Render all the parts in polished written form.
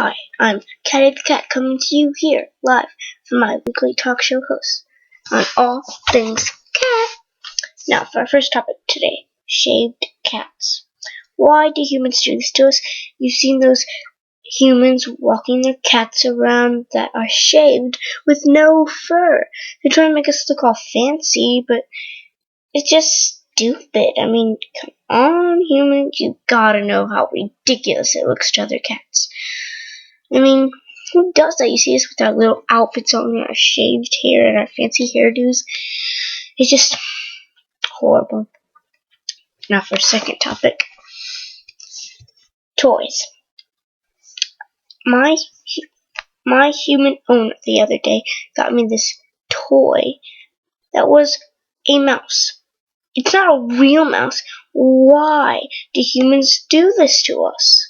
Hi, I'm Catty the Cat coming to you here live from my weekly talk show host on all things cat. Now, for our first topic today, shaved cats. Why do humans do this to us? You've seen those humans walking their cats around that are shaved with no fur. They try to make us look all fancy, but it's just stupid. I mean, come on, humans, you gotta know how ridiculous it looks to other cats. I mean, who does that? You see us with our little outfits on, our shaved hair, and our fancy hairdos. It's just horrible. Now for a second topic. Toys. My human owner the other day got me this toy that was a mouse. It's not a real mouse. Why do humans do this to us?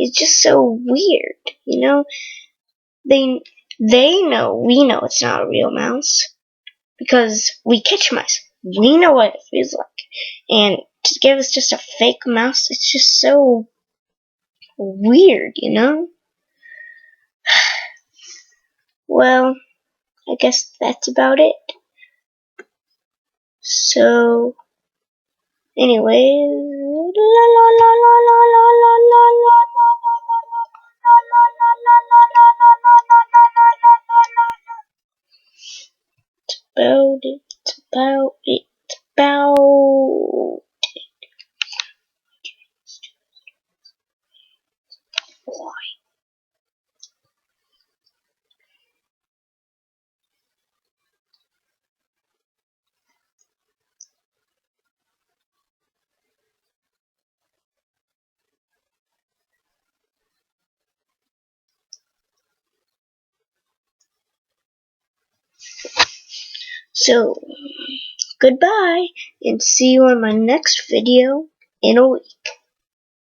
It's just so weird, you know? They know, we know it's not a real mouse because we catch mice. We know what it feels like. And to give us just a fake mouse, it's just so weird, you know? Well, I guess that's about it. So, anyway, about it, about it, about why. So, goodbye, and see you on my next video in a week.